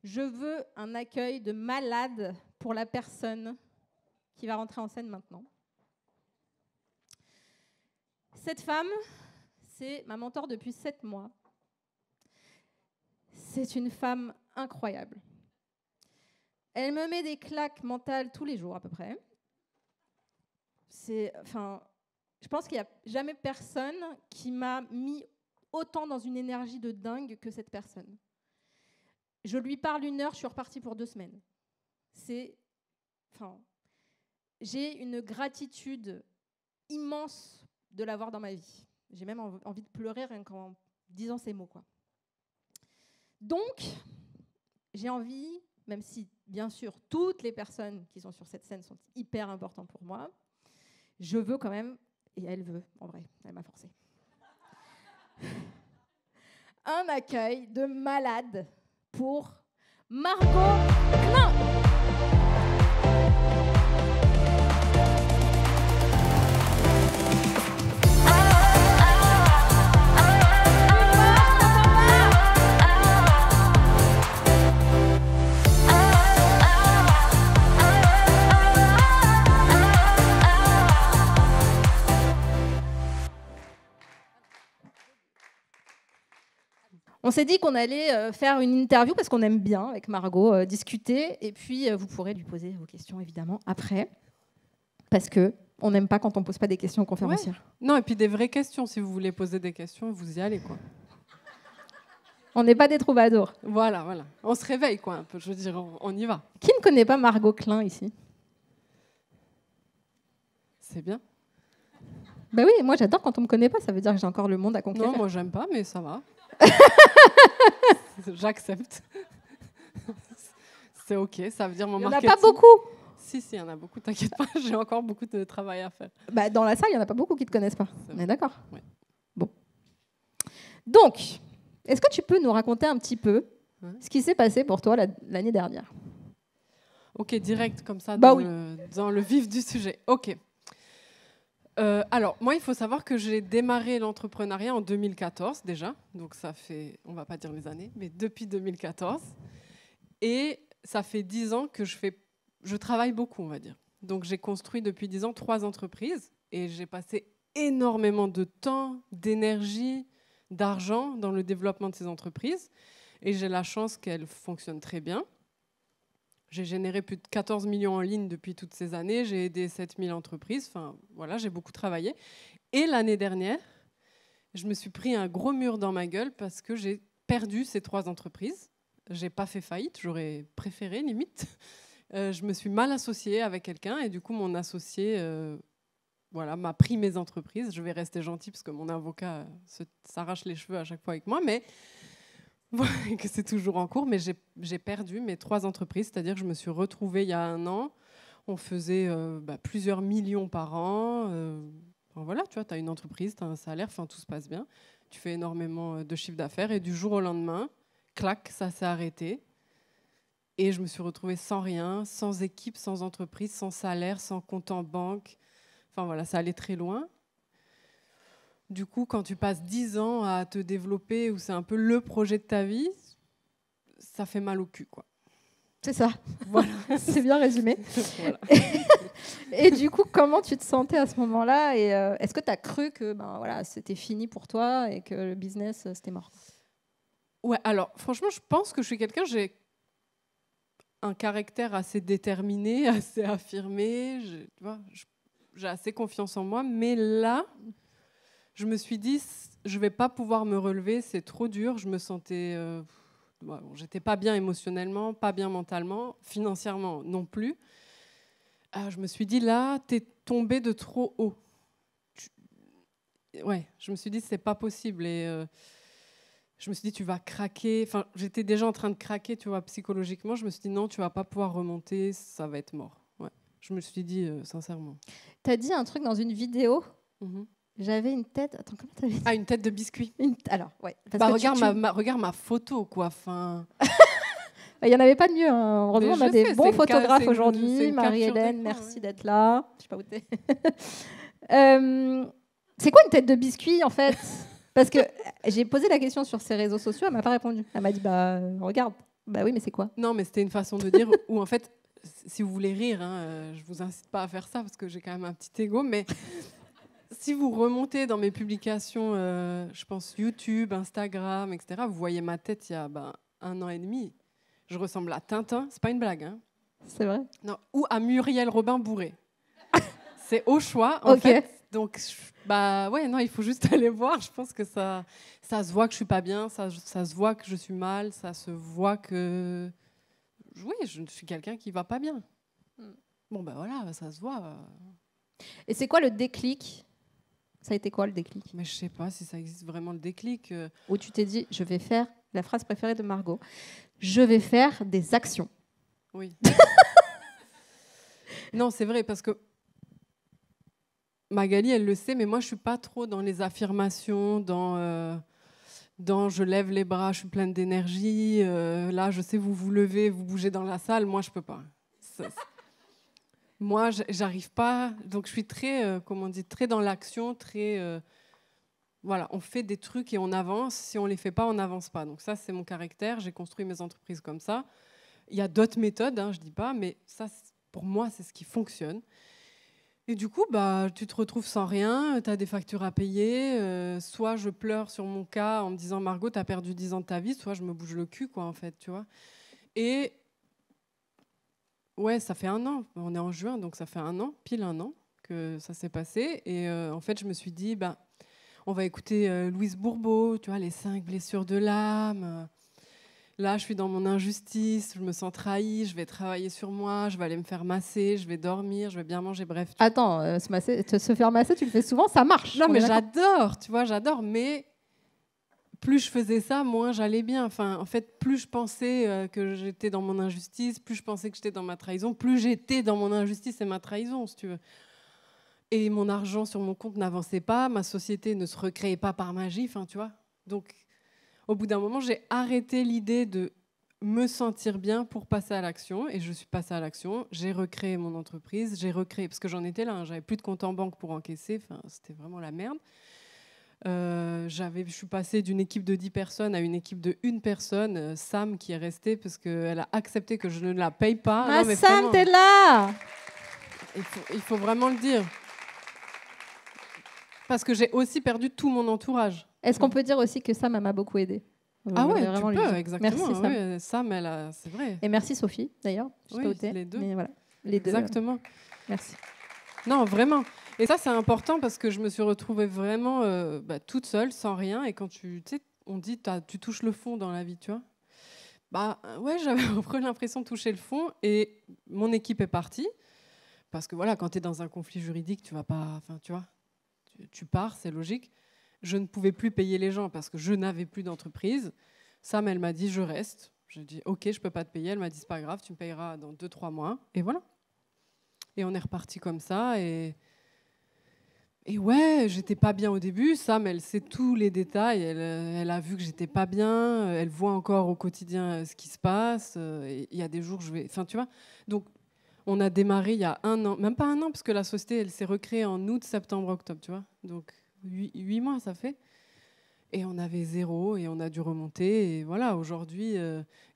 Je veux un accueil de malade pour la personne qui va rentrer en scène maintenant. Cette femme, c'est ma mentor depuis 7 mois. C'est une femme incroyable. Elle me met des claques mentales tous les jours à peu près. Je pense qu'il n'y a jamais personne qui m'a mis autant dans une énergie de dingue que cette personne. Je lui parle 1 heure, je suis repartie pour 2 semaines. J'ai une gratitude immense de l'avoir dans ma vie. J'ai même envie de pleurer rien qu'en disant ces mots, quoi. Donc, j'ai envie, même si, bien sûr, toutes les personnes qui sont sur cette scène sont hyper importantes pour moi, je veux quand même, et elle veut, en vrai, elle m'a forcé, un accueil de malade pour Margot Klein. On s'est dit qu'on allait faire une interview parce qu'on aime bien, avec Margot, discuter. Et puis, vous pourrez lui poser vos questions, évidemment, après. Parce qu'on n'aime pas quand on ne pose pas des questions aux conférencières. Ouais. Non, et puis des vraies questions. Si vous voulez poser des questions, vous y allez, quoi. On n'est pas des troubadours. Voilà. On se réveille, quoi, un peu. Je veux dire, on y va. Qui ne connaît pas Margot Klein, ici? C'est bien. Ben oui, moi, j'adore quand on ne me connaît pas. Ça veut dire que j'ai encore le monde à conquérir. Non, moi, j'aime pas, mais ça va. J'accepte. C'est OK, ça veut dire mon marketing. Il n'y en a pas beaucoup. Si, il y en a beaucoup, t'inquiète pas, j'ai encore beaucoup de travail à faire. Bah, dans la salle, il n'y en a pas beaucoup qui ne te connaissent pas. On est d'accord? Oui. Bon. Donc, est-ce que tu peux nous raconter un petit peu ce qui s'est passé pour toi l'année dernière? OK, direct comme ça, bah dans le vif du sujet. OK. Alors, moi, il faut savoir que j'ai démarré l'entrepreneuriat en 2014 déjà. Donc, ça fait, on ne va pas dire les années, mais depuis 2014. Et ça fait 10 ans que je travaille beaucoup, on va dire. Donc, j'ai construit depuis 10 ans 3 entreprises. Et j'ai passé énormément de temps, d'énergie, d'argent dans le développement de ces entreprises. Et j'ai la chance qu'elles fonctionnent très bien. J'ai généré plus de 14 millions en ligne depuis toutes ces années. J'ai aidé 7000 entreprises. Enfin, voilà, j'ai beaucoup travaillé. Et l'année dernière, je me suis pris un gros mur dans ma gueule parce que j'ai perdu ces 3 entreprises. Je n'ai pas fait faillite, j'aurais préféré, limite. Je me suis mal associée avec quelqu'un et du coup, mon associé m'a pris mes entreprises. Je vais rester gentille parce que mon avocat s'arrache les cheveux à chaque fois avec moi, mais que c'est toujours en cours, mais j'ai perdu mes 3 entreprises, c'est-à-dire que je me suis retrouvée il y a 1 an, on faisait plusieurs millions par an, voilà, tu vois, tu as une entreprise, tu as un salaire, tout se passe bien, tu fais énormément de chiffre d'affaires, et du jour au lendemain, clac, ça s'est arrêté, et je me suis retrouvée sans rien, sans équipe, sans entreprise, sans salaire, sans compte en banque, voilà, ça allait très loin. Du coup, quand tu passes 10 ans à te développer, où c'est un peu le projet de ta vie, ça fait mal au cul, quoi. C'est ça. Voilà. C'est bien résumé. Voilà. Et du coup, comment tu te sentais à ce moment-là? Et est-ce que tu as cru que c'était fini pour toi et que le business, c'était mort? Ouais, alors, franchement, je pense que je suis quelqu'un, j'ai un caractère assez déterminé, assez affirmé. J'ai assez confiance en moi. Mais là, je me suis dit, je ne vais pas pouvoir me relever, c'est trop dur. Je me sentais... j'étais pas bien émotionnellement, pas bien mentalement, financièrement non plus. Je me suis dit, là, tu es tombé de trop haut. Je me suis dit, c'est pas possible. Et je me suis dit, tu vas craquer. J'étais déjà en train de craquer, tu vois, psychologiquement. Je me suis dit, non, tu vas pas pouvoir remonter, ça va être mort. Ouais. Je me suis dit, sincèrement. Tu as dit un truc dans une vidéo. Mm-hmm. J'avais une tête... Attends, comment t'avais dit? Une tête de biscuit. Alors, ouais. Regarde ma photo, quoi. Il n'y en avait pas de mieux. Hein. Heureusement, on a des bons photographes aujourd'hui. Marie-Hélène, merci d'être là. Je ne sais pas où t'es. C'est quoi une tête de biscuit, en fait? Parce que j'ai posé la question sur ses réseaux sociaux, elle ne m'a pas répondu. Elle m'a dit, regarde. Bah oui, mais c'est quoi? Non, mais c'était une façon de dire où, en fait, si vous voulez rire, je vous incite pas à faire ça parce que j'ai quand même un petit ego, mais si vous remontez dans mes publications, je pense YouTube, Instagram, etc., vous voyez ma tête il y a 1 an et demi. Je ressemble à Tintin, c'est pas une blague, hein. C'est vrai? Non, ou à Muriel Robin bourré. C'est au choix, en fait. Donc, ouais, non, il faut juste aller voir. Je pense que ça se voit que je suis pas bien, ça se voit que je suis mal, ça se voit que... Oui, je suis quelqu'un qui va pas bien. Bon, ben voilà, ça se voit. Et c'est quoi le déclic? Ça a été quoi le déclic? Mais je sais pas si ça existe vraiment le déclic. Où tu t'es dit, je vais faire la phrase préférée de Margot, je vais faire des actions. Oui. Non, c'est vrai, parce que Magali, elle le sait, mais moi, je suis pas trop dans les affirmations, dans je lève les bras, je suis pleine d'énergie. Là, je sais, vous levez, vous bougez dans la salle. Moi, je peux pas. Moi, j'arrive pas. Donc, je suis très, très dans l'action, très... voilà, on fait des trucs et on avance. Si on les fait pas, on n'avance pas. Donc ça, c'est mon caractère. J'ai construit mes entreprises comme ça. Il y a d'autres méthodes, hein, je dis pas, mais ça, pour moi, c'est ce qui fonctionne. Et du coup, tu te retrouves sans rien, tu as des factures à payer. Soit je pleure sur mon cas en me disant, Margot, tu as perdu 10 ans de ta vie, soit je me bouge le cul, quoi, en fait, tu vois. Et ouais, ça fait 1 an. On est en juin, donc ça fait 1 an, pile 1 an que ça s'est passé. Et en fait, je me suis dit, on va écouter Louise Bourbeau, tu vois, les 5 blessures de l'âme. Là, je suis dans mon injustice, je me sens trahie, je vais travailler sur moi, je vais aller me faire masser, je vais dormir, je vais bien manger, bref. Attends, se faire masser, tu le fais souvent, ça marche. Non, mais j'adore, tu vois, j'adore, mais plus je faisais ça, moins j'allais bien. Enfin, en fait, plus je pensais que j'étais dans mon injustice, plus je pensais que j'étais dans ma trahison, plus j'étais dans mon injustice et ma trahison, si tu veux. Et mon argent sur mon compte n'avançait pas, ma société ne se recréait pas par magie, enfin, tu vois. Donc, au bout d'un moment, j'ai arrêté l'idée de me sentir bien pour passer à l'action. Et je suis passée à l'action. J'ai recréé mon entreprise. J'ai recréé, parce que j'en étais là, hein, j'avais plus de compte en banque pour encaisser. Enfin, c'était vraiment la merde. Je suis passée d'une équipe de 10 personnes à une équipe de 1 personne. Sam qui est restée parce qu'elle a accepté que je ne la paye pas. Non, mais Sam, t'es là. Il faut vraiment le dire. Parce que j'ai aussi perdu tout mon entourage. Est-ce qu'on peut dire aussi que Sam m'a beaucoup aidée? Ah ouais, tu peux, exactement. Merci Sam. Oui, Sam, c'est vrai. Et merci Sophie, d'ailleurs. Oui, les deux. Mais voilà, les exactement. deux. Merci. Non, vraiment. Et ça, c'est important parce que je me suis retrouvée vraiment toute seule, sans rien. Et quand tu sais, on dit, tu touches le fond dans la vie, tu vois. Ouais, j'avais vraiment l'impression de toucher le fond. Et mon équipe est partie. Parce que voilà, quand tu es dans un conflit juridique, tu vas pas... Enfin, tu vois, tu pars, c'est logique. Je ne pouvais plus payer les gens parce que je n'avais plus d'entreprise. Sam, elle m'a dit, je reste. Je dis, OK, je ne peux pas te payer. Elle m'a dit, c'est pas grave, tu me payeras dans 2-3 mois. Et voilà. Et on est reparti comme ça. Et ouais, j'étais pas bien au début. Sam, elle sait tous les détails. Elle a vu que j'étais pas bien. Elle voit encore au quotidien ce qui se passe. Il y a des jours, je vais... Enfin, tu vois. Donc, on a démarré il y a 1 an. Même pas 1 an, parce que la société, elle s'est recréée en août, septembre, octobre, tu vois. Donc, 8 mois, ça fait. Et on avait 0 et on a dû remonter. Et voilà, aujourd'hui,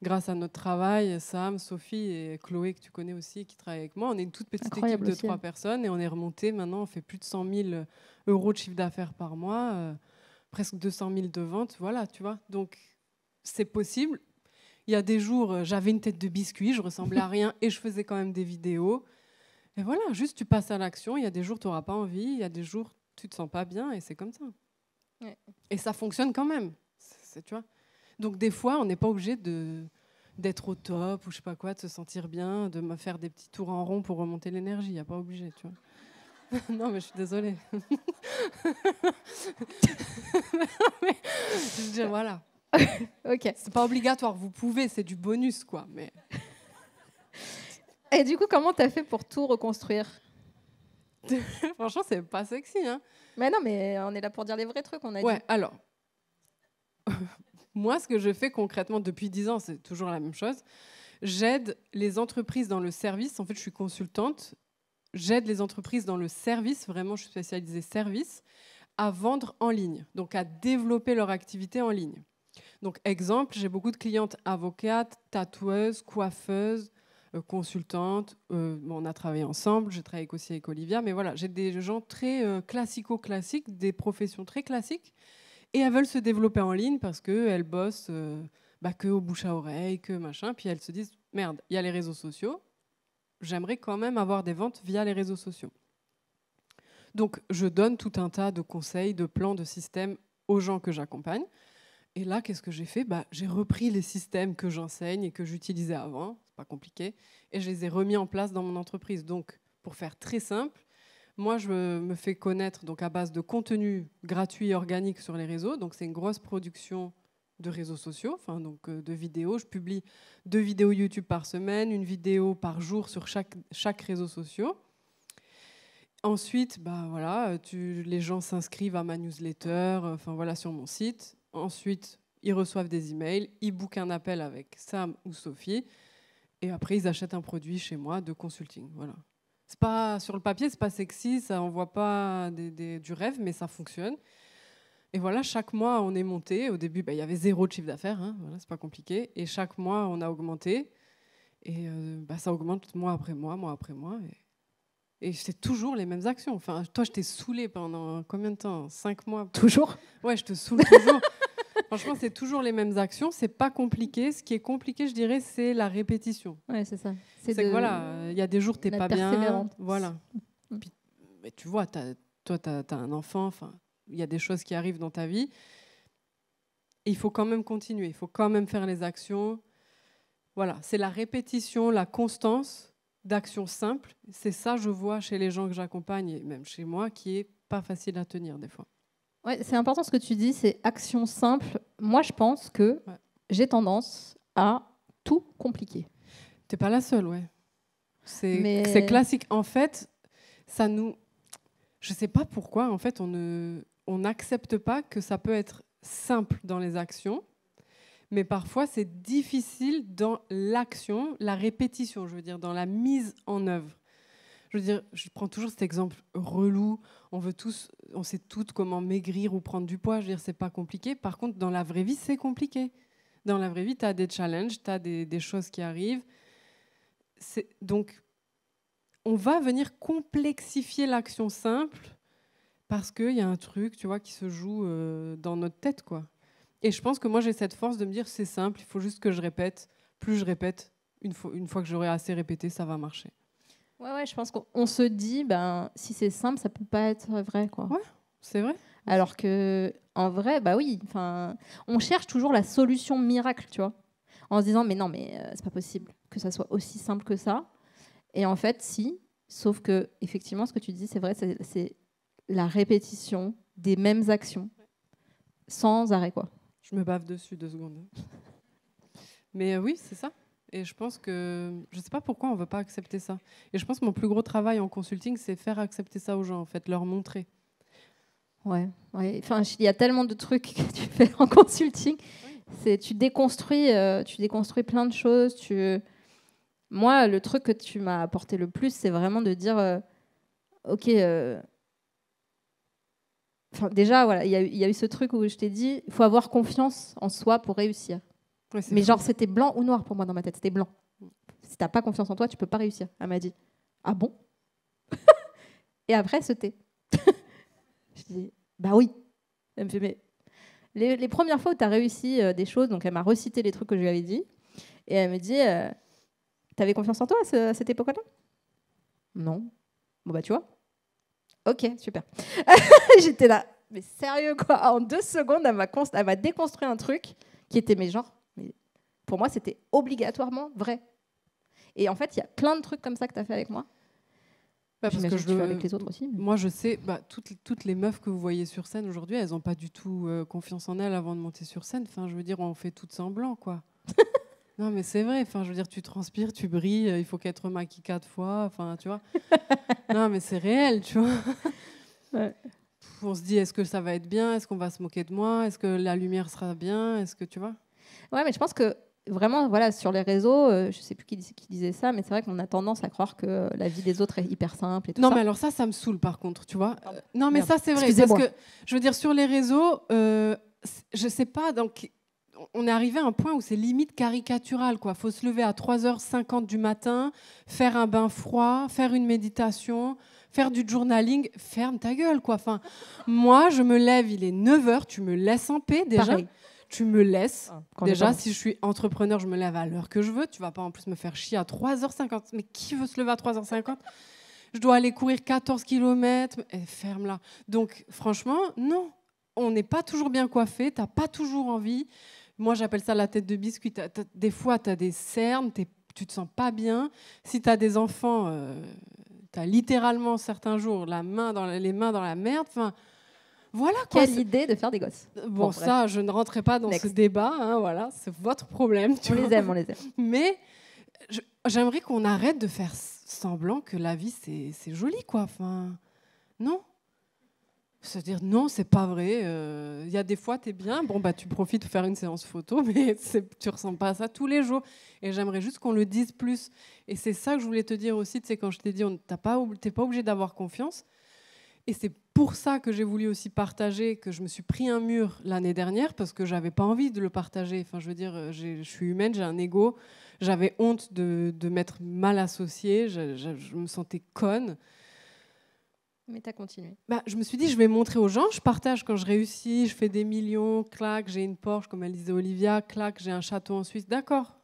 grâce à notre travail, Sam, Sophie et Chloé, que tu connais aussi, qui travaillent avec moi, on est une toute petite équipe de 3 personnes et on est remonté. Maintenant, on fait plus de 100 000 euros de chiffre d'affaires par mois, presque 200 000 de ventes. Voilà, tu vois. Donc, c'est possible. Il y a des jours, j'avais une tête de biscuit, je ressemblais à rien et je faisais quand même des vidéos. Et voilà, juste tu passes à l'action. Il y a des jours, tu n'auras pas envie. Il y a des jours, tu te sens pas bien et c'est comme ça. Ouais. Et ça fonctionne quand même, tu vois. Donc des fois, on n'est pas obligé d'être au top ou je sais pas quoi, de se sentir bien, de me faire des petits tours en rond pour remonter l'énergie. Il n'y a pas obligé, tu vois. Non, mais je suis désolée. Mais, je veux dire, voilà. Ok. C'est pas obligatoire. Vous pouvez, c'est du bonus, quoi. Mais... Et du coup, comment t'as fait pour tout reconstruire? Franchement, c'est pas sexy, hein. Mais non, mais on est là pour dire les vrais trucs, on a dit. Ouais, alors, moi, ce que je fais concrètement depuis 10 ans, c'est toujours la même chose. J'aide les entreprises dans le service. En fait, je suis consultante. J'aide les entreprises dans le service. Vraiment, je suis spécialisée service, à vendre en ligne, donc à développer leur activité en ligne. Donc, exemple, j'ai beaucoup de clientes avocates, tatoueuses, coiffeuses, consultantes. Bon, on a travaillé ensemble, j'ai travaillé aussi avec Olivia, mais voilà, j'ai des gens très classico-classiques, des professions très classiques, et elles veulent se développer en ligne parce qu'elles bossent que au bouche à oreille, que machin, puis elles se disent, merde, il y a les réseaux sociaux, j'aimerais quand même avoir des ventes via les réseaux sociaux. Donc, je donne tout un tas de conseils, de plans, de systèmes aux gens que j'accompagne. Et là, qu'est-ce que j'ai fait ? J'ai repris les systèmes que j'enseigne et que j'utilisais avant, c'est pas compliqué, et je les ai remis en place dans mon entreprise. Donc, pour faire très simple, moi, je me fais connaître donc, à base de contenu gratuit et organique sur les réseaux. Donc, c'est une grosse production de réseaux sociaux, de vidéos. Je publie 2 vidéos YouTube par semaine, 1 vidéo par jour sur chaque réseau social. Ensuite, les gens s'inscrivent à ma newsletter, sur mon site. Ensuite, ils reçoivent des emails, ils bookent un appel avec Sam ou Sophie, et après, ils achètent un produit chez moi de consulting. Voilà. C'est pas, sur le papier, c'est pas sexy, ça envoie pas du rêve, mais ça fonctionne. Et voilà, chaque mois, on est monté. Au début, il y avait 0 de chiffre d'affaires, voilà, c'est pas compliqué. Et chaque mois, on a augmenté. Et ça augmente mois après mois, mois après mois. Et c'est toujours les mêmes actions. Enfin, toi, je t'ai saoulé pendant combien de temps ? 5 mois ? Toujours ? Ouais, je te saoule toujours. Franchement, c'est toujours les mêmes actions. C'est pas compliqué. Ce qui est compliqué, je dirais, c'est la répétition. Ouais, c'est ça. C'est que voilà, il y a des jours, t'es pas bien. Voilà. Puis, mais tu vois, toi, t'as un enfant. Enfin, il y a des choses qui arrivent dans ta vie. Et il faut quand même continuer. Il faut quand même faire les actions. Voilà, c'est la répétition, la constance d'actions simples. C'est ça, je vois, chez les gens que j'accompagne, et même chez moi, qui est pas facile à tenir des fois. Ouais, c'est important ce que tu dis, c'est actions simples. Moi, je pense que j'ai tendance à tout compliquer. T'es pas la seule, ouais. C'est classique. En fait, je sais pas pourquoi, en fait, on n'accepte pas que ça peut être simple dans les actions, mais parfois c'est difficile dans l'action, la répétition, je veux dire, dans la mise en œuvre. Je veux dire, je prends toujours cet exemple relou. On sait toutes comment maigrir ou prendre du poids. Je veux dire, c'est pas compliqué. Par contre, dans la vraie vie, c'est compliqué. Dans la vraie vie, tu as des challenges, tu as des choses qui arrivent. Donc, on va venir complexifier l'action simple parce qu'il y a un truc, tu vois, qui se joue dans notre tête, quoi. Et je pense que moi, j'ai cette force de me dire, c'est simple, il faut juste que je répète. Plus je répète, une fois que j'aurai assez répété, ça va marcher. Ouais, je pense qu'on se dit, si c'est simple, ça peut pas être vrai, quoi. Ouais, c'est vrai. Alors que, en vrai, oui. On cherche toujours la solution miracle, tu vois, en se disant, mais non, c'est pas possible que ça soit aussi simple que ça. Et en fait, si. Sauf que, effectivement, ce que tu dis, c'est vrai, c'est la répétition des mêmes actions, sans arrêt, quoi. Je me bave dessus 2 secondes. Mais oui, c'est ça. Et je pense que... Je ne sais pas pourquoi on ne veut pas accepter ça. Et je pense que mon plus gros travail en consulting, c'est faire accepter ça aux gens, en fait, leur montrer. Ouais. Enfin, il y a tellement de trucs que tu fais en consulting. Oui. Tu déconstruis plein de choses. Moi, le truc que tu m'as apporté le plus, c'est vraiment de dire, OK... déjà, voilà, il y a eu ce truc où je t'ai dit, il faut avoir confiance en soi pour réussir. Ouais, mais genre, c'était blanc ou noir pour moi dans ma tête. C'était blanc. Si t'as pas confiance en toi, tu peux pas réussir. Elle m'a dit, ah bon? Et après, c'était. Je dis, bah oui. Elle me fait, mais les premières fois où tu as réussi des choses, donc elle m'a recité les trucs que je lui avais dit, et elle me dit, t'avais confiance en toi à cette époque-là? Non. Bon, bah tu vois. Ok, super. J'étais là, mais sérieux quoi? En 2 secondes, elle m'a déconstruit un truc qui était mais pour moi, c'était obligatoirement vrai. Et en fait, il y a plein de trucs comme ça que tu as fait avec moi. Parce que je le fais avec les autres aussi. Mais... Moi, je sais, toutes les meufs que vous voyez sur scène aujourd'hui, elles n'ont pas du tout confiance en elles avant de monter sur scène. Enfin, je veux dire, on fait tout semblant, quoi. Non, mais c'est vrai. Enfin, je veux dire, tu transpires, tu brilles. Il faut qu'être maquillée 4 fois. Enfin, tu vois. Non, mais c'est réel, tu vois. Ouais. On se dit, est-ce que ça va être bien? Est-ce qu'on va se moquer de moi? Est-ce que la lumière sera bien? Est-ce que tu vois? Ouais, mais je pense que vraiment, voilà, sur les réseaux, je ne sais plus qui disait ça, mais c'est vrai qu'on a tendance à croire que la vie des autres est hyper simple et tout ça. Non, mais alors ça me saoule par contre, tu vois. Non, mais ça, c'est vrai. Parce que, je veux dire, sur les réseaux, je ne sais pas, donc, on est arrivé à un point où c'est limite caricatural, quoi. Faut se lever à 3h50 du matin, faire un bain froid, faire une méditation, faire du journaling. Ferme ta gueule, quoi. Enfin, moi, je me lève, il est 9h, tu me laisses en paix, déjà. Pareil. Tu me laisses. Déjà, si si je suis entrepreneur, je me lève à l'heure que je veux. Tu vas pas en plus me faire chier à 3h50. Mais qui veut se lever à 3h50 ? Je dois aller courir 14 km. Ferme-la. Donc, franchement, non. On n'est pas toujours bien coiffé. Tu n'as pas toujours envie. Moi, j'appelle ça la tête de biscuit. Des fois, tu as des cernes. Tu te sens pas bien. Si tu as des enfants, tu as littéralement certains jours les mains dans la merde. Enfin, voilà, quoi. Quelle idée de faire des gosses. Bon, ça, je ne rentrerai pas dans ce débat. Hein, voilà, c'est votre problème. On les aime. Mais j'aimerais qu'on arrête de faire semblant que la vie, c'est joli, quoi. Enfin, non. C'est-à-dire, non, c'est pas vrai. Y a des fois, tu es bien. Bon, bah, tu profites de faire une séance photo, mais tu ressens pas à ça tous les jours. Et j'aimerais juste qu'on le dise plus. Et c'est ça que je voulais te dire aussi, tu sais, quand je t'ai dit, t'es pas obligé d'avoir confiance. Et c'est pour ça que j'ai voulu aussi partager, que je me suis pris un mur l'année dernière, parce que j'avais pas envie de le partager. Enfin, je veux dire, je suis humaine, j'ai un ego. J'avais honte de m'être mal associée. Je me sentais conne. Mais tu as continué. Bah, je me suis dit, je vais montrer aux gens. Je partage quand je réussis, je fais des millions, clac, j'ai une Porsche, comme elle disait Olivia, clac, j'ai un château en Suisse. D'accord.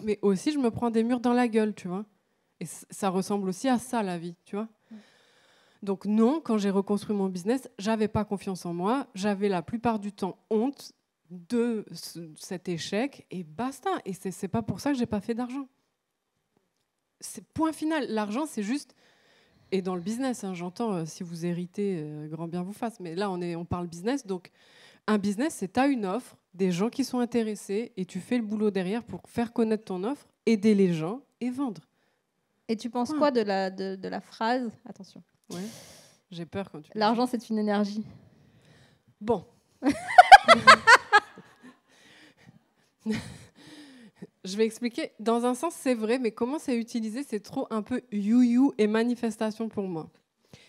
Mais aussi, je me prends des murs dans la gueule, tu vois. Et ça ressemble aussi à ça, la vie, tu vois. Donc non, quand j'ai reconstruit mon business, j'avais pas confiance en moi. J'avais la plupart du temps honte de cet échec et basta. Et c'est pas pour ça que j'ai pas fait d'argent. C'est point final. L'argent, c'est juste... Et dans le business, hein, j'entends, si vous héritez, grand bien vous fasse. Mais là, on parle business. Donc, un business, c'est tu as une offre, des gens qui sont intéressés et tu fais le boulot derrière pour faire connaître ton offre, aider les gens et vendre. Et tu penses quoi de la phrase ? Attention. Ouais. J'ai peur quand tu... L'argent, c'est une énergie. Bon. Je vais expliquer. Dans un sens, c'est vrai, mais comment c'est utilisé, c'est trop un peu you et manifestation pour moi.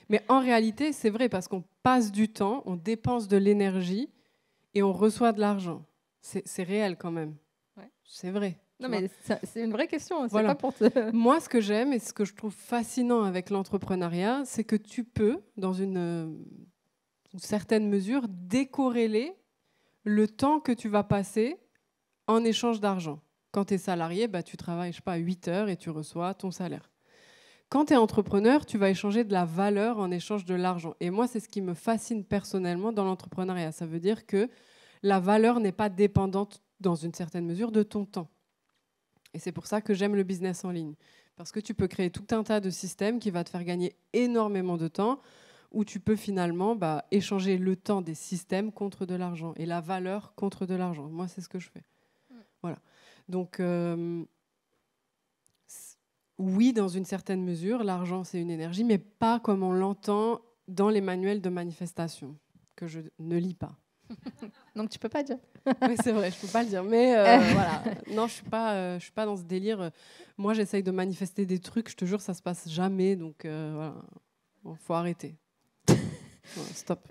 Mais en réalité, c'est vrai parce qu'on passe du temps, on dépense de l'énergie et on reçoit de l'argent. C'est réel quand même. Ouais. C'est vrai. Non, mais c'est une vraie question. C'est voilà. Pas pour te... Moi, ce que j'aime et ce que je trouve fascinant avec l'entrepreneuriat, c'est que tu peux, dans une certaine mesure, décorréler le temps que tu vas passer en échange d'argent. Quand tu es salarié, bah, tu travailles, je sais pas, 8 heures et tu reçois ton salaire. Quand tu es entrepreneur, tu vas échanger de la valeur en échange de l'argent. Et moi, c'est ce qui me fascine personnellement dans l'entrepreneuriat. Ça veut dire que la valeur n'est pas dépendante, dans une certaine mesure, de ton temps. Et c'est pour ça que j'aime le business en ligne. Parce que tu peux créer tout un tas de systèmes qui vont te faire gagner énormément de temps, où tu peux finalement échanger le temps des systèmes contre de l'argent et la valeur contre de l'argent. Moi, c'est ce que je fais. Voilà. Donc, oui, dans une certaine mesure, l'argent, c'est une énergie, mais pas comme on l'entend dans les manuels de manifestation, que je ne lis pas. Donc, tu peux pas dire. Oui, c'est vrai, je peux pas le dire. Mais voilà. Non, je suis pas dans ce délire. Moi, j'essaye de manifester des trucs, je te jure, ça se passe jamais. Donc, voilà. Bon, faut arrêter. Voilà, stop.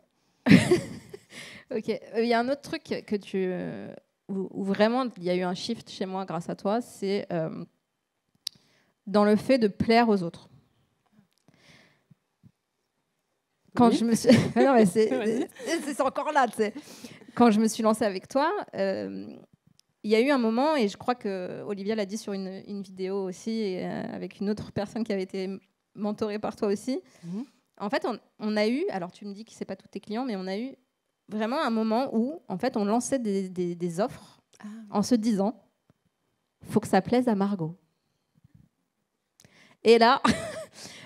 Ok. Il y a un autre truc que où vraiment il y a eu un shift chez moi grâce à toi, c'est dans le fait de plaire aux autres. Quand je me suis... non, mais c'est encore là, tu sais. Quand je me suis lancée avec toi, il y a eu un moment, et je crois que Olivia l'a dit sur une vidéo aussi, et, avec une autre personne qui avait été mentorée par toi aussi. Mm-hmm. En fait, on a eu, alors tu me dis que c'est pas tous tes clients, mais on a eu vraiment un moment où, en fait, on lançait des offres en se disant, faut que ça plaise à Margot. Et là,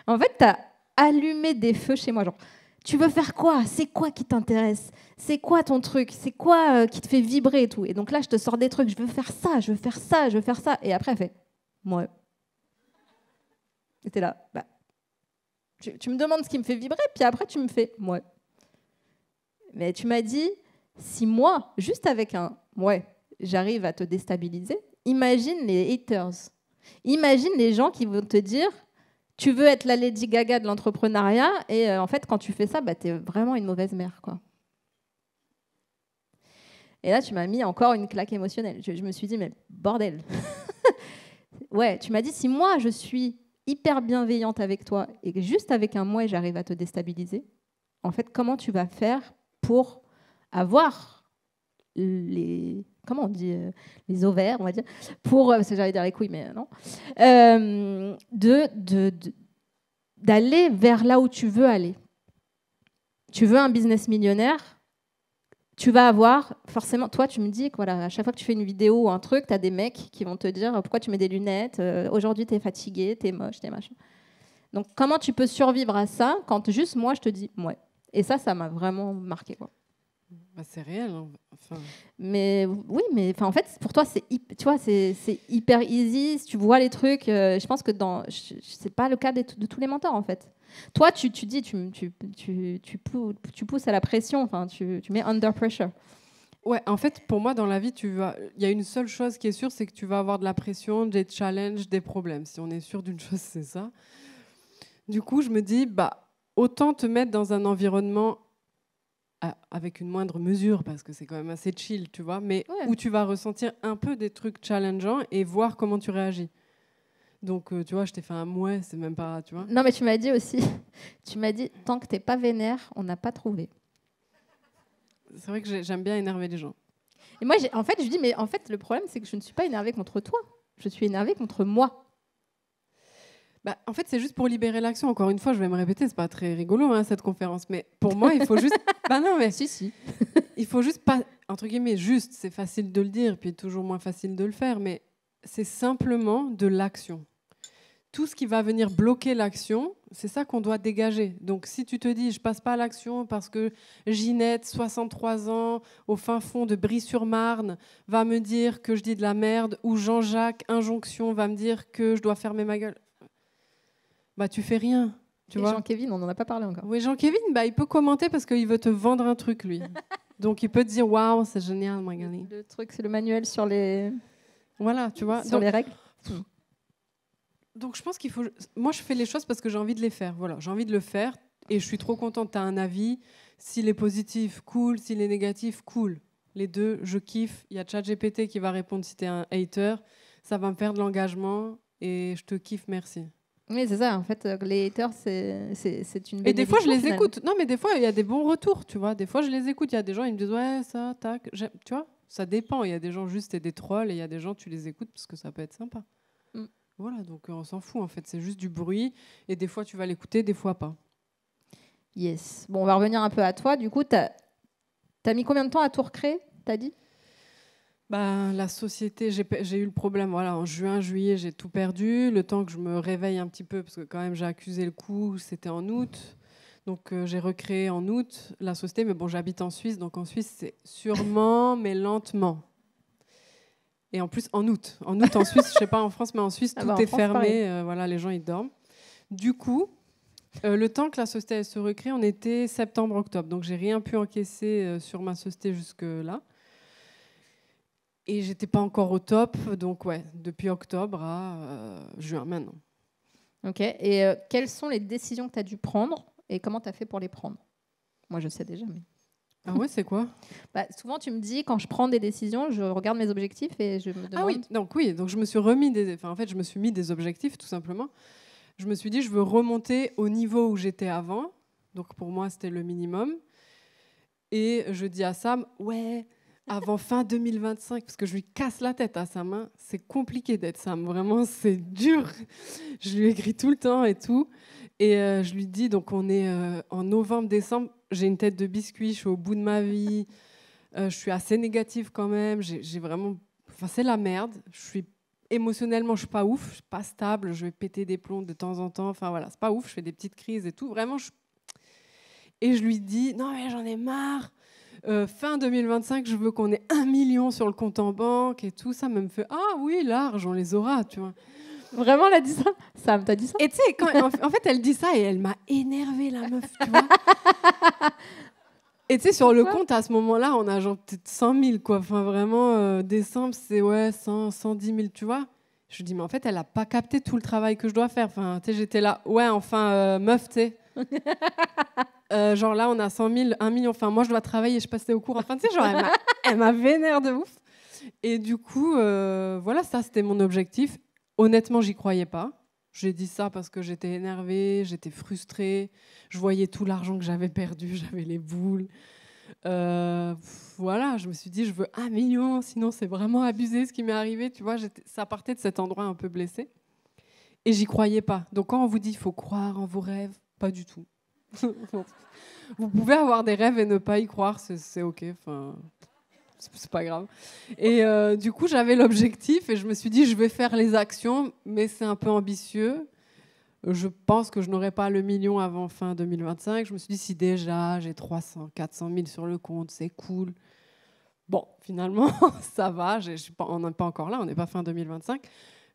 en fait, tu as allumé des feux chez moi, genre. Tu veux faire quoi ? C'est quoi qui t'intéresse ? C'est quoi ton truc ? C'est quoi qui te fait vibrer et tout ? Et donc là, je te sors des trucs. Je veux faire ça, je veux faire ça, je veux faire ça. Et après, elle fait « Ouais ». Et t'es là. Bah, tu me demandes ce qui me fait vibrer, puis après, tu me fais « Ouais ». Mais tu m'as dit, si moi, juste avec un « Ouais », j'arrive à te déstabiliser, imagine les haters. Imagine les gens qui vont te dire « Tu veux être la Lady Gaga de l'entrepreneuriat et en fait, quand tu fais ça, tu es vraiment une mauvaise mère, quoi. » Et là, tu m'as mis encore une claque émotionnelle. Je me suis dit, mais bordel. Ouais, tu m'as dit, si moi, je suis hyper bienveillante avec toi et que juste avec un mouet, j'arrive à te déstabiliser, en fait, comment tu vas faire pour avoir les... Comment on dit les ovaires, on va dire, pour... Parce que j'allais dire les couilles, mais non. D'aller vers là où tu veux aller. Tu veux un business millionnaire, tu vas avoir forcément... Toi, tu me dis que voilà, à chaque fois que tu fais une vidéo ou un truc, tu as des mecs qui vont te dire pourquoi tu mets des lunettes, aujourd'hui, tu es fatigué, tu es moche, tu es machin. Donc, comment tu peux survivre à ça quand juste moi, je te dis ouais. Et ça m'a vraiment marqué, quoi. Bah, c'est réel. Hein. Enfin... Mais oui, mais en fait, pour toi, tu vois, c'est hyper easy. Si tu vois les trucs, je pense que c'est pas le cas de tous les mentors, en fait. Toi, tu dis, tu pousses à la pression, enfin, tu mets under pressure. Ouais, en fait, pour moi, dans la vie, il y a une seule chose qui est sûre, c'est que tu vas avoir de la pression, des challenges, des problèmes. Si on est sûr d'une chose, c'est ça. Du coup, je me dis, bah, autant te mettre dans un environnement avec une moindre mesure, parce que c'est quand même assez chill, tu vois, mais où tu vas ressentir un peu des trucs challengeants et voir comment tu réagis. Donc, tu vois, je t'ai fait un mouet, c'est même pas, tu vois. Non, mais tu m'as dit aussi, tant que t'es pas vénère, on n'a pas trouvé. C'est vrai que j'aime bien énerver les gens. Et moi, en fait, je dis, mais en fait, le problème, c'est que je ne suis pas énervée contre toi. Je suis énervée contre moi. Bah, en fait, c'est juste pour libérer l'action. Encore une fois, je vais me répéter, c'est pas très rigolo, hein, cette conférence. Mais pour moi, il faut juste... bah non, mais... Si. Il faut juste pas... Entre guillemets, juste, c'est facile de le dire, puis toujours moins facile de le faire, mais c'est simplement de l'action. Tout ce qui va venir bloquer l'action, c'est ça qu'on doit dégager. Donc, si tu te dis, je passe pas à l'action parce que Ginette, 63 ans, au fin fond de Brie-sur-Marne, va me dire que je dis de la merde, ou Jean-Jacques, Injonction, va me dire que je dois fermer ma gueule, bah tu fais rien. Tu vois. Jean-Kévin, on n'en a pas parlé encore. Oui, Jean-Kévin, bah, il peut commenter parce qu'il veut te vendre un truc, lui. Donc, il peut te dire, waouh, c'est génial, Magali. Le truc, c'est le manuel sur les... Voilà, tu vois. Sur les règles. Donc, je pense qu'il faut... Moi, je fais les choses parce que j'ai envie de les faire. Voilà, j'ai envie de le faire et je suis trop contente. Tu as un avis. S'il est positif, cool. S'il est négatif, cool. Les deux, je kiffe. Il y a ChatGPT qui va répondre si tu es un hater. Ça va me faire de l'engagement et je te kiffe, merci. Oui, c'est ça. En fait, les haters, c'est une... Et des fois, je les écoute. Non, mais des fois, il y a des bons retours, tu vois. Des fois, je les écoute. Il y a des gens, ils me disent, ouais, ça, tac. Tu vois, ça dépend. Il y a des gens juste et des trolls et il y a des gens, tu les écoutes parce que ça peut être sympa. Voilà, donc on s'en fout, en fait. C'est juste du bruit. Et des fois, tu vas l'écouter, des fois pas. Yes. Bon, on va revenir un peu à toi. Du coup, t'as mis combien de temps à tout recréer, t'as dit ? Bah, la société, j'ai eu le problème. Voilà, en juin, juillet, j'ai tout perdu. Le temps que je me réveille un petit peu, parce que quand même, j'ai accusé le coup, c'était en août. Donc, j'ai recréé en août la société. Mais bon, j'habite en Suisse. Donc, en Suisse, c'est sûrement, mais lentement. Et en plus, en août. En août, en Suisse, je sais pas en France, mais en Suisse, tout est fermé. Voilà, les gens, ils dorment. Du coup, le temps que la société elle se recrée, on était septembre-octobre. Donc, j'ai rien pu encaisser sur ma société jusque-là. Et j'étais pas encore au top, donc ouais, depuis octobre à juin maintenant. Ok, et quelles sont les décisions que tu as dû prendre et comment tu as fait pour les prendre ? Moi, je sais déjà, mais... Ah ouais, c'est quoi ? Bah, souvent, tu me dis, quand je prends des décisions, je regarde mes objectifs et je me demande... Ah oui, donc je me suis remis je me suis mis des objectifs, tout simplement. Je me suis dit, je veux remonter au niveau où j'étais avant. Donc pour moi, c'était le minimum. Et je dis à Sam, ouais... avant fin 2025, parce que je lui casse la tête à Sam. Hein. C'est compliqué d'être Sam, vraiment, c'est dur. Je lui écris tout le temps et tout. Et je lui dis, donc on est en novembre-décembre, j'ai une tête de biscuit, je suis au bout de ma vie, je suis assez négative quand même, j'ai vraiment... Enfin, c'est la merde. Émotionnellement, je suis pas ouf, je suis pas stable, je vais péter des plombs de temps en temps. Enfin voilà, c'est pas ouf, je fais des petites crises et tout. Vraiment, Et je lui dis, non mais j'en ai marre. Fin 2025, je veux qu'on ait 1 million sur le compte en banque et tout. Ça me fait, ah oui, large, on les aura, tu vois. Vraiment, elle a dit ça ? Sam, t'as dit ça ? Et tu sais, en fait, elle dit ça et elle m'a énervée, la meuf, tu vois. Et tu sais, sur le compte, à ce moment-là, on a genre peut-être 100 000, quoi. Enfin, vraiment, décembre, c'est 100, 110 000, tu vois. Je lui dis, mais en fait, elle n'a pas capté tout le travail que je dois faire. Enfin, tu sais, j'étais là, ouais, enfin, meuf, tu sais. Genre là, on a 100 000, 1 million. Enfin, moi, je dois travailler, je passais au cours. Enfin, tu sais, genre, Elle m'a vénère de ouf. Et du coup, voilà, ça, c'était mon objectif. Honnêtement, j'y croyais pas. J'ai dit ça parce que j'étais énervée, j'étais frustrée. Je voyais tout l'argent que j'avais perdu, j'avais les boules. Voilà, je me suis dit, je veux 1 million, sinon c'est vraiment abusé ce qui m'est arrivé. Tu vois, ça partait de cet endroit un peu blessé. Et j'y croyais pas. Donc quand on vous dit qu'il faut croire en vos rêves, pas du tout. Vous pouvez avoir des rêves et ne pas y croire, c'est OK. Enfin, c'est pas grave. Et du coup, j'avais l'objectif et je me suis dit, je vais faire les actions, mais c'est un peu ambitieux. Je pense que je n'aurai pas le million avant fin 2025. Je me suis dit, si déjà j'ai 300, 400 000 sur le compte, c'est cool. Bon, finalement, ça va. On n'est pas encore là, on n'est pas fin 2025.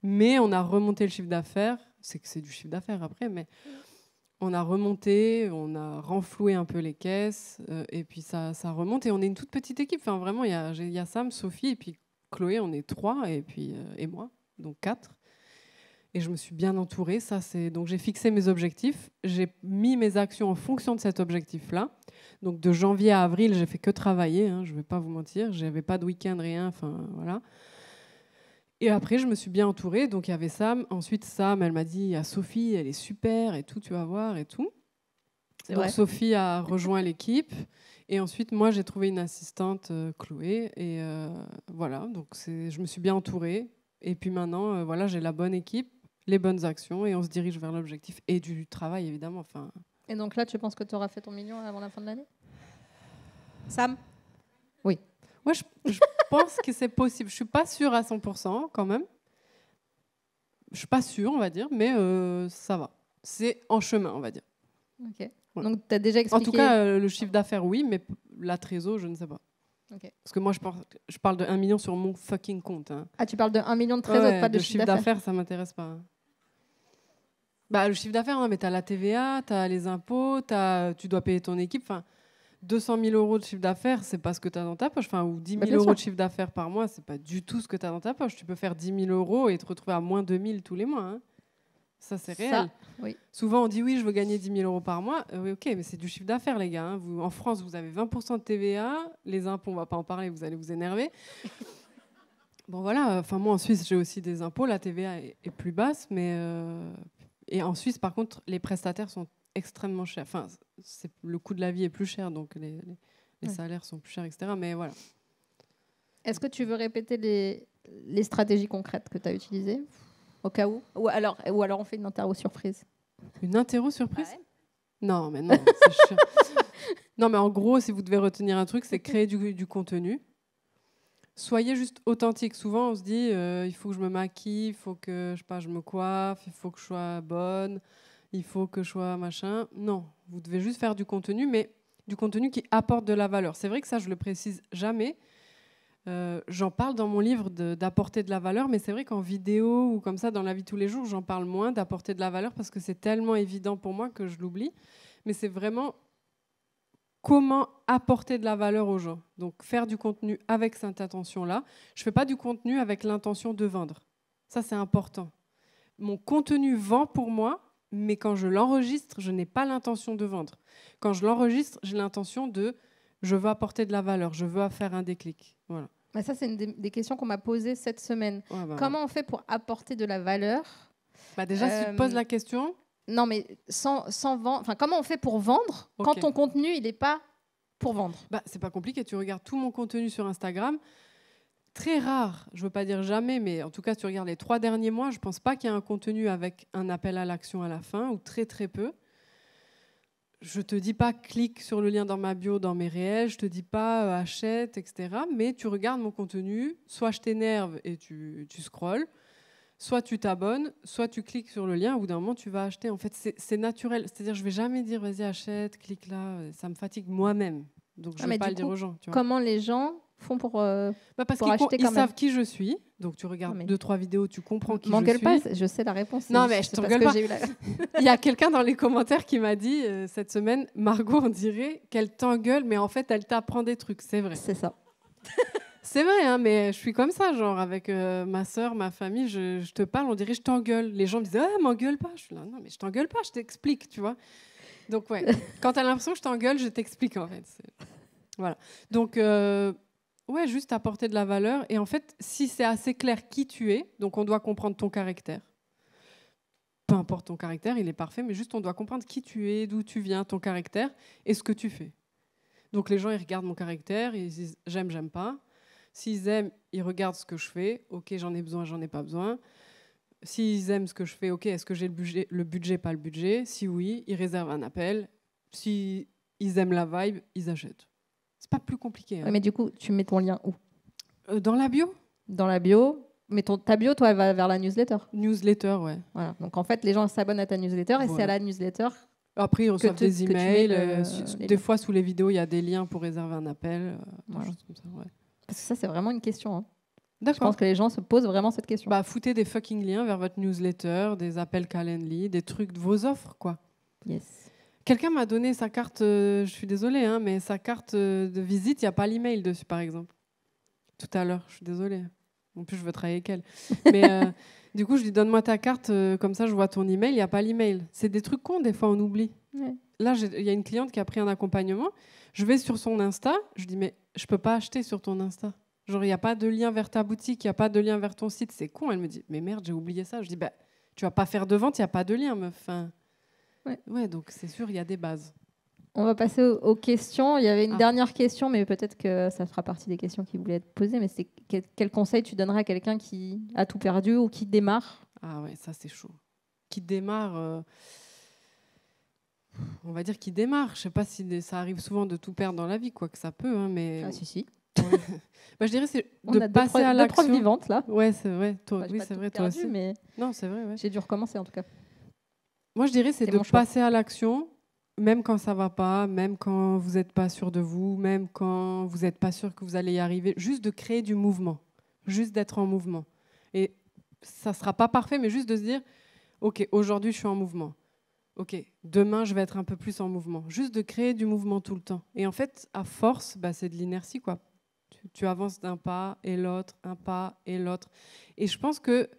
Mais on a remonté le chiffre d'affaires. C'est que c'est du chiffre d'affaires après, mais on a remonté, on a renfloué un peu les caisses. Et puis ça remonte. Et on est une toute petite équipe. Enfin, vraiment, il y a Sam, Sophie et puis Chloé, on est 3. Et moi, donc 4. Et je me suis bien entourée. Donc j'ai fixé mes objectifs. J'ai mis mes actions en fonction de cet objectif-là. Donc de janvier à avril, j'ai fait que travailler. Je ne vais pas vous mentir. Je n'avais pas de week-end, rien. Enfin, voilà. Et après, je me suis bien entourée. Donc il y avait Sam. Ensuite, Sam, elle m'a dit, il y a Sophie, elle est super et tout, tu vas voir et tout. C'est donc vrai. Sophie a rejoint l'équipe. Et ensuite, moi, j'ai trouvé une assistante, Chloé. Et voilà, donc je me suis bien entourée. Et puis maintenant, voilà, j'ai la bonne équipe, les bonnes actions et on se dirige vers l'objectif et du travail évidemment. Enfin. Et donc là, tu penses que tu auras fait ton million avant la fin de l'année? Sam? Oui. Ouais, je pense que c'est possible. Je suis pas sûre à 100% quand même. Je suis pas sûre, on va dire, mais ça va. C'est en chemin, on va dire. Ok. Ouais. Donc tu as déjà expliqué. En tout cas, le chiffre d'affaires, oui, mais la trésor, je ne sais pas. Okay. Parce que moi, je parle de 1 million sur mon fucking compte. Ah, tu parles de 1 million de trésor, pas de chiffre d'affaires. Ça m'intéresse pas. Bah, le chiffre d'affaires, mais tu as la TVA, tu as les impôts, tu dois payer ton équipe. Enfin, 200 000 euros de chiffre d'affaires, c'est pas ce que tu as dans ta poche. Enfin, ou 10 000 euros de chiffre d'affaires par mois, c'est pas du tout ce que tu as dans ta poche. Tu peux faire 10 000 euros et te retrouver à moins 2 000 tous les mois. Ça, c'est réel. Oui. Souvent, on dit oui, je veux gagner 10 000 euros par mois. Oui, ok, mais c'est du chiffre d'affaires, les gars. En France, vous avez 20% de TVA. Les impôts, on va pas en parler, vous allez vous énerver. Bon, voilà. Enfin, moi, en Suisse, j'ai aussi des impôts. La TVA est plus basse, mais... Et en Suisse, par contre, les prestataires sont extrêmement chers. Enfin, le coût de la vie est plus cher, donc les salaires sont plus chers, etc. Mais voilà. Est-ce que tu veux répéter les stratégies concrètes que tu as utilisées au cas où, ou alors on fait une interro surprise? Une interro surprise? Ouais. Non, mais non, c'est chiant. Non, mais en gros, si vous devez retenir un truc, c'est créer du contenu. Soyez juste authentique. Souvent, on se dit, il faut que je me maquille, il faut que je me coiffe, il faut que je sois bonne, il faut que je sois machin. Non, vous devez juste faire du contenu, mais du contenu qui apporte de la valeur. C'est vrai que ça, je le précise jamais. J'en parle dans mon livre d'apporter de la valeur, mais c'est vrai qu'en vidéo ou comme ça, dans la vie de tous les jours, j'en parle moins d'apporter de la valeur parce que c'est tellement évident pour moi que je l'oublie. Mais c'est vraiment... comment apporter de la valeur aux gens. Donc, faire du contenu avec cette intention-là. Je ne fais pas du contenu avec l'intention de vendre. Ça, c'est important. Mon contenu vend pour moi, mais quand je l'enregistre, je n'ai pas l'intention de vendre. Quand je l'enregistre, j'ai l'intention de « je veux apporter de la valeur, je veux faire un déclic ». Voilà. Bah ça, c'est une des questions qu'on m'a posées cette semaine. Ouais, Comment on fait pour apporter de la valeur? Déjà, si tu te poses la question... Non, mais sans vendre. Enfin, comment on fait pour vendre quand ton contenu, il n'est pas pour vendre? C'est pas compliqué. Tu regardes tout mon contenu sur Instagram. Très rare, je veux pas dire jamais, mais en tout cas, si tu regardes les 3 derniers mois, je pense pas qu'il y ait un contenu avec un appel à l'action à la fin, ou très très peu. Je te dis pas clique sur le lien dans ma bio, dans mes réels, je te dis pas achète, etc. Mais tu regardes mon contenu, soit je t'énerve et tu scrolles, soit tu t'abonnes, soit tu cliques sur le lien, au bout d'un moment, tu vas acheter. En fait, c'est naturel. C'est-à-dire, je ne vais jamais dire, vas-y, achète, clique là. Ça me fatigue moi-même. Donc, je ne vais pas le dire aux gens. Tu vois. Comment les gens font pour parce qu'ils acheter ils savent qui je suis. Donc, tu regardes 2-3 vidéos, tu comprends qui je suis. M'engueule pas, je sais la réponse. Non, mais je t'engueule pas. Il y a quelqu'un dans les commentaires qui m'a dit, cette semaine, Margot, on dirait qu'elle t'engueule, mais en fait, elle t'apprend des trucs. C'est vrai. C'est ça. C'est vrai, hein, mais je suis comme ça, genre avec ma sœur, ma famille, je te parle, on dirait je t'engueule. Les gens me disent « Ah, m'engueule pas !» Je suis là « Non, mais je t'engueule pas, je t'explique, tu vois. » Donc, ouais, quand tu as l'impression que je t'engueule, je t'explique, en fait. Voilà. Donc, Ouais, juste apporter de la valeur. Et en fait, si c'est assez clair qui tu es, donc on doit comprendre ton caractère. Peu importe ton caractère, il est parfait, mais juste on doit comprendre qui tu es, d'où tu viens, ton caractère et ce que tu fais. Donc les gens, ils regardent mon caractère, ils disent j'aime, j'aime pas. S'ils aiment, ils regardent ce que je fais. Ok, j'en ai besoin, j'en ai pas besoin. S'ils aiment ce que je fais, ok, est-ce que j'ai le budget, pas le budget? Si oui, ils réservent un appel. Si ils aiment la vibe, ils achètent. C'est pas plus compliqué. Hein. Ouais, mais du coup, tu mets ton lien où? Dans la bio? Dans la bio. Mais ta bio, toi, elle va vers la newsletter. Newsletter, ouais. Voilà. Donc en fait, les gens s'abonnent à ta newsletter et c'est à la newsletter. Après, ils reçoivent des emails. Des liens. fois, sous les vidéos, il y a des liens pour réserver un appel. Voilà. Des choses comme ça, ouais. Parce que ça, c'est vraiment une question. Hein. D'accord. Je pense que les gens se posent vraiment cette question. Bah, foutez des fucking liens vers votre newsletter, des appels Calendly, des trucs de vos offres, quoi. Yes. Quelqu'un m'a donné sa carte, je suis désolée, hein, mais sa carte de visite, il n'y a pas l'email dessus, par exemple. Tout à l'heure, je suis désolée. En plus, je veux travailler avec elle. Mais du coup, je lui donne-moi ta carte, comme ça, je vois ton email, il n'y a pas l'email. C'est des trucs cons, des fois, on oublie. Ouais. Là, il y a une cliente qui a pris un accompagnement. Je vais sur son Insta, je dis, mais je ne peux pas acheter sur ton Insta. Genre, il n'y a pas de lien vers ta boutique, il n'y a pas de lien vers ton site. C'est con. Elle me dit, mais merde, j'ai oublié ça. Je dis, bah, tu vas pas faire de vente, il n'y a pas de lien, meuf. Enfin, ouais, donc c'est sûr, il y a des bases. On va passer aux questions. Il y avait une dernière question, mais peut-être que ça fera partie des questions qui voulaient être posées. Mais c'est quel conseil tu donnerais à quelqu'un qui a tout perdu ou qui démarre? Ah ouais, ça c'est chaud. Qui démarre, on va dire qui démarre. Je sais pas si ça arrive souvent de tout perdre dans la vie, quoi que ça peut, hein, mais. Ah si. Ouais. Bah, je dirais c'est de passer à l'action. Deux preuves vivantes là. Ouais, c'est vrai. Toi, Enfin, oui, c'est vrai. Perdu, toi aussi. Mais non, c'est vrai. Ouais. J'ai dû recommencer en tout cas. Moi, je dirais c'est de passer à l'action. Même quand ça va pas, même quand vous n'êtes pas sûr de vous, même quand vous n'êtes pas sûr que vous allez y arriver, juste de créer du mouvement, juste d'être en mouvement. Et ça ne sera pas parfait, mais juste de se dire, ok, aujourd'hui je suis en mouvement. Ok, demain je vais être un peu plus en mouvement. Juste de créer du mouvement tout le temps. Et en fait, à force, bah, c'est de l'inertie, quoi. Tu avances d'un pas et l'autre, un pas et l'autre. Et je pense que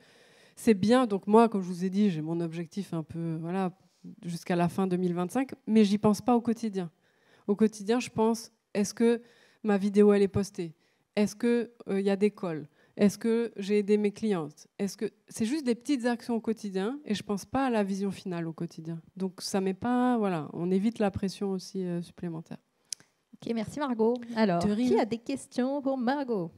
c'est bien. Donc moi, comme je vous ai dit, j'ai mon objectif un peu, voilà, jusqu'à la fin 2025, mais j'y pense pas au quotidien. Au quotidien, je pense, est-ce que ma vidéo, elle est postée? Est-ce qu'il y a des calls? Est-ce que j'ai aidé mes clientes? Est-ce que c'est juste des petites actions au quotidien et je pense pas à la vision finale au quotidien. Donc ça met pas, voilà, on évite la pression aussi supplémentaire. Ok, merci Margot. Alors, qui a des questions pour Margot?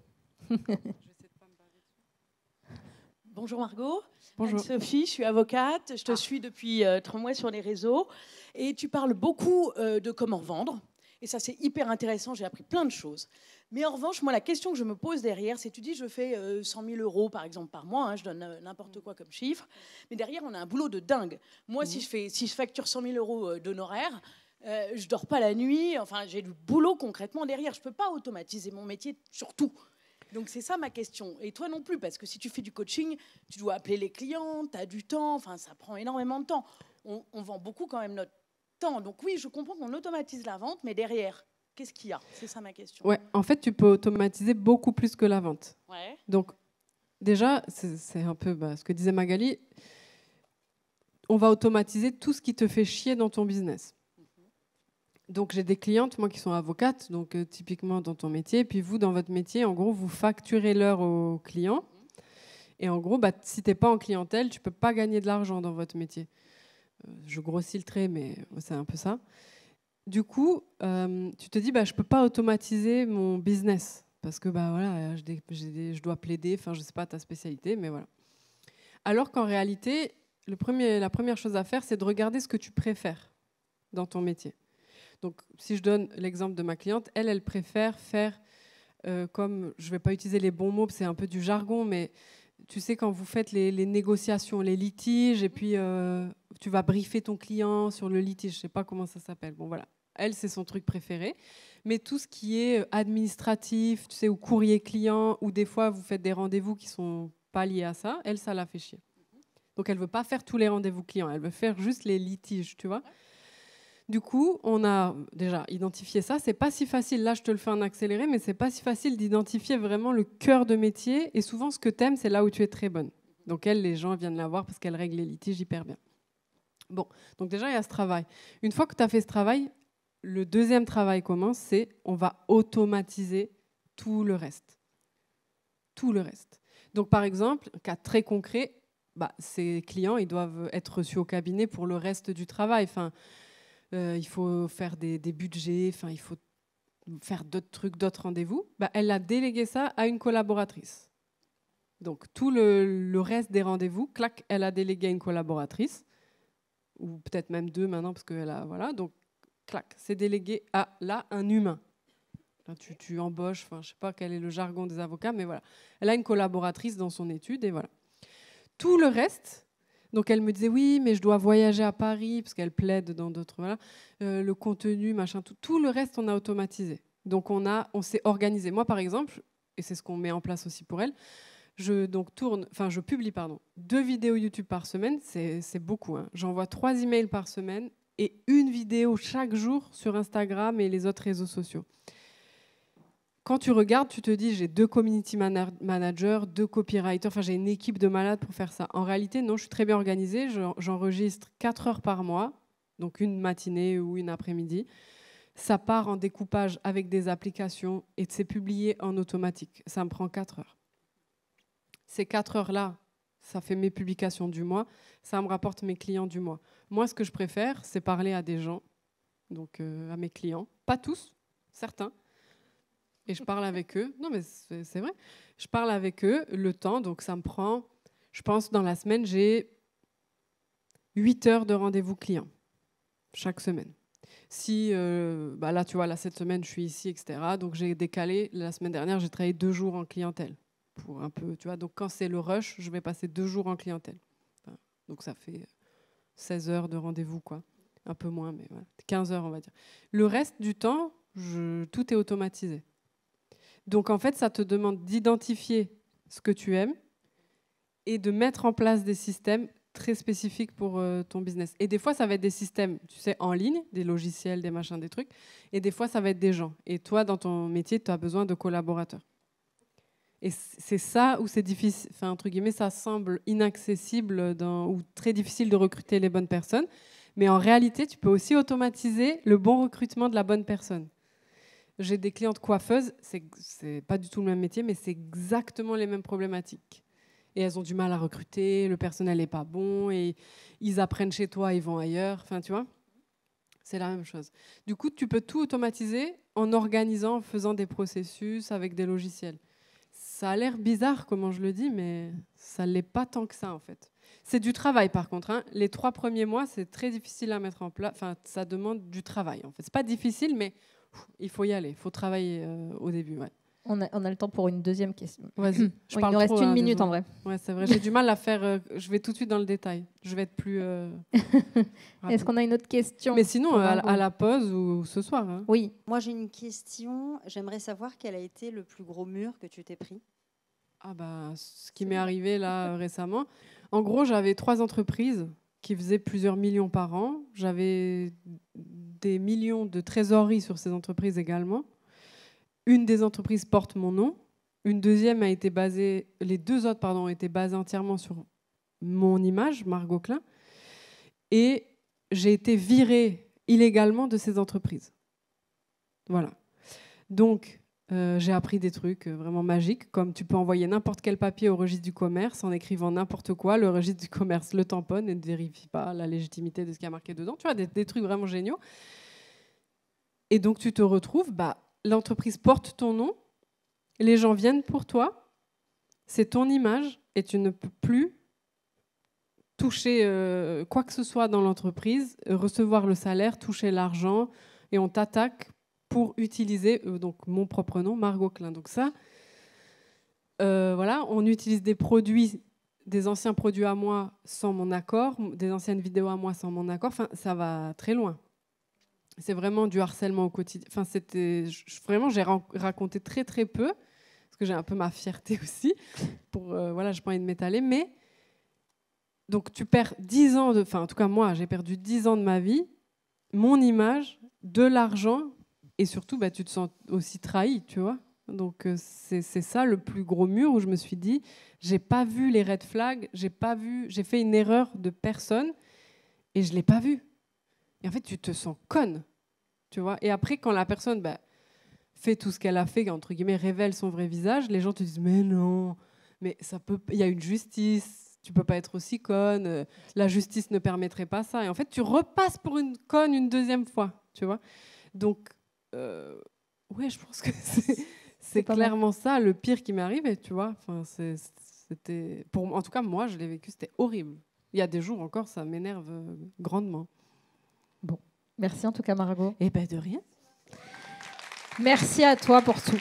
Bonjour Margot. Bonjour. Sophie, je suis avocate. Je te suis depuis 3 mois sur les réseaux. Et tu parles beaucoup de comment vendre. Et ça, c'est hyper intéressant. J'ai appris plein de choses. Mais en revanche, moi, la question que je me pose derrière, c'est tu dis, je fais 100 000 euros, par exemple, par mois. Hein, je donne n'importe quoi comme chiffre. Mais derrière, on a un boulot de dingue. Moi, si je facture 100 000 euros d'honoraires, je dors pas la nuit. Enfin, j'ai du boulot concrètement derrière. Je peux pas automatiser mon métier sur tout. Donc c'est ça ma question. Et toi non plus, parce que si tu fais du coaching, tu dois appeler les clients, tu as du temps, enfin ça prend énormément de temps. On vend beaucoup quand même notre temps. Donc oui, je comprends qu'on automatise la vente, mais derrière, qu'est-ce qu'il y a? C'est ça ma question. Ouais, en fait, tu peux automatiser beaucoup plus que la vente. Ouais. Donc déjà, c'est un peu ce que disait Magali, on va automatiser tout ce qui te fait chier dans ton business. Donc, j'ai des clientes, moi, qui sont avocates, donc typiquement dans ton métier. Puis vous, dans votre métier, en gros, vous facturez l'heure aux clients. Et en gros, si tu n'es pas en clientèle, tu ne peux pas gagner de l'argent dans votre métier. Je grossis le trait, mais c'est un peu ça. Du coup, tu te dis, je ne peux pas automatiser mon business. Parce que voilà, je dois plaider, enfin, je ne sais pas ta spécialité, mais voilà. Alors qu'en réalité, la première chose à faire, c'est de regarder ce que tu préfères dans ton métier. Donc, si je donne l'exemple de ma cliente, elle préfère faire, comme je ne vais pas utiliser les bons mots, c'est un peu du jargon, mais tu sais, quand vous faites les négociations, les litiges, et puis tu vas briefer ton client sur le litige, je ne sais pas comment ça s'appelle. Bon, voilà. Elle, c'est son truc préféré. Mais tout ce qui est administratif, tu sais, ou courrier client, ou des fois, vous faites des rendez-vous qui ne sont pas liés à ça, elle, ça la fait chier. Donc, elle ne veut pas faire tous les rendez-vous clients, elle veut faire juste les litiges, tu vois. Du coup, on a déjà identifié ça. C'est pas si facile. Là, je te le fais en accéléré, mais c'est pas si facile d'identifier vraiment le cœur de métier. Et souvent, ce que tu aimes, c'est là où tu es très bonne. Donc, elle, les gens viennent la voir parce qu'elle règle les litiges hyper bien. Bon, donc déjà, il y a ce travail. Une fois que tu as fait ce travail, le deuxième travail commence, c'est on va automatiser tout le reste. Tout le reste. Donc, par exemple, un cas très concret, ces clients, ils doivent être reçus au cabinet pour le reste du travail. Enfin, il faut faire des budgets, enfin, il faut faire d'autres trucs, d'autres rendez-vous. Elle a délégué ça à une collaboratrice. Donc, tout le reste des rendez-vous, clac, elle a délégué à une collaboratrice, ou peut-être même 2 maintenant, parce qu'elle a, voilà. Donc, clac, c'est délégué à, là, un humain. Là, tu embauches, enfin, je ne sais pas quel est le jargon des avocats, mais voilà. Elle a une collaboratrice dans son étude, et voilà. Tout le reste, donc elle me disait, oui, mais je dois voyager à Paris, parce qu'elle plaide dans d'autres, voilà, le contenu, machin, tout le reste, on a automatisé. Donc, on s'est organisé. Moi, par exemple, et c'est ce qu'on met en place aussi pour elle, je publie 2 vidéos YouTube par semaine, c'est beaucoup. Hein. J'envoie 3 emails par semaine et 1 vidéo chaque jour sur Instagram et les autres réseaux sociaux. Quand tu regardes, tu te dis, j'ai 2 community managers, 2 copywriters, enfin j'ai une équipe de malades pour faire ça. En réalité, non, je suis très bien organisée. J'enregistre 4 heures par mois, donc une matinée ou une après-midi. Ça part en découpage avec des applications et c'est publié en automatique. Ça me prend 4 heures. Ces 4 heures-là, ça fait mes publications du mois, ça me rapporte mes clients du mois. Moi, ce que je préfère, c'est parler à des gens, donc à mes clients. Pas tous, certains. Et je parle avec eux. Non, mais c'est vrai. Je parle avec eux le temps, donc ça me prend, je pense, dans la semaine, j'ai 8 heures de rendez-vous clients chaque semaine. Si, là, tu vois, là, cette semaine, je suis ici, etc. Donc, j'ai décalé. La semaine dernière, j'ai travaillé 2 jours en clientèle. Pour un peu, tu vois. Donc, quand c'est le rush, je vais passer 2 jours en clientèle. Enfin, donc, ça fait 16 heures de rendez-vous, quoi. Un peu moins, mais voilà. 15 heures, on va dire. Le reste du temps, tout est automatisé. Donc, en fait, ça te demande d'identifier ce que tu aimes et de mettre en place des systèmes très spécifiques pour ton business. Et des fois, ça va être des systèmes, tu sais, en ligne, des logiciels, des machins, des trucs. Et des fois, ça va être des gens. Et toi, dans ton métier, tu as besoin de collaborateurs. Et c'est ça où c'est difficile, enfin, entre guillemets, ça semble inaccessible ou très difficile de recruter les bonnes personnes. Mais en réalité, tu peux aussi automatiser le bon recrutement de la bonne personne. J'ai des clientes coiffeuses, c'est pas du tout le même métier, mais c'est exactement les mêmes problématiques. Et elles ont du mal à recruter, le personnel n'est pas bon, et ils apprennent chez toi, ils vont ailleurs. Enfin, tu vois, c'est la même chose. Du coup, tu peux tout automatiser en organisant, en faisant des processus avec des logiciels. Ça a l'air bizarre, comment je le dis, mais ça ne l'est pas tant que ça, en fait. C'est du travail, par contre. Hein. Les 3 premiers mois, c'est très difficile à mettre en place. Enfin, ça demande du travail, en fait. C'est pas difficile, mais il faut y aller. Il faut travailler au début, ouais. On a le temps pour une deuxième question. Vas-y. Il nous reste une minute en vrai. Ouais, c'est vrai. J'ai du mal à faire. Je vais tout de suite dans le détail. Je vais être plus. Est-ce qu'on a une autre question? Mais sinon, à la pause ou ce soir. Hein. Oui. Moi, j'ai une question. J'aimerais savoir quel a été le plus gros mur que tu t'es pris. Ce qui m'est arrivé là récemment. En gros, j'avais 3 entreprises qui faisaient plusieurs millions par an. J'avais des millions de trésorerie sur ces entreprises également. Une des entreprises porte mon nom. Une deuxième a été basée, les 2 autres, ont été basées entièrement sur mon image, Margot Klein. Et j'ai été virée illégalement de ces entreprises. Voilà. Donc, j'ai appris des trucs vraiment magiques, comme tu peux envoyer n'importe quel papier au registre du commerce en écrivant n'importe quoi. Le registre du commerce le tamponne et ne vérifie pas la légitimité de ce qui a marqué dedans. Tu vois, des trucs vraiment géniaux. Et donc, tu te retrouves, l'entreprise porte ton nom, les gens viennent pour toi, c'est ton image et tu ne peux plus toucher quoi que ce soit dans l'entreprise, recevoir le salaire, toucher l'argent et on t'attaque pour utiliser donc mon propre nom, Margot Klein. Donc ça, voilà, on utilise des produits, des anciens produits à moi sans mon accord, des anciennes vidéos à moi sans mon accord. Enfin, ça va très loin. C'est vraiment du harcèlement au quotidien. Enfin, vraiment, j'ai raconté très très peu parce que j'ai un peu ma fierté aussi. Voilà, je pas envie de m'étaler, mais donc tu perds 10 ans en tout cas moi, j'ai perdu 10 ans de ma vie, mon image, de l'argent. Et surtout, tu te sens aussi trahi, tu vois. Donc, c'est ça le plus gros mur où je me suis dit, j'ai pas vu les red flags, j'ai fait une erreur de personne et je l'ai pas vu. Et en fait, tu te sens conne, tu vois. Et après, quand la personne fait tout ce qu'elle a fait, entre guillemets, révèle son vrai visage, les gens te disent mais non, mais il y a une justice, tu peux pas être aussi conne, la justice ne permettrait pas ça. Et en fait, tu repasses pour une conne une deuxième fois, tu vois. Donc, ouais, je pense que c'est clairement ça le pire qui m'est arrivé, tu vois. Enfin, c'était, en tout cas, moi, je l'ai vécu, c'était horrible. Il y a des jours encore, ça m'énerve grandement. Bon, merci en tout cas, Margot. Eh ben de rien. Merci à toi pour tout.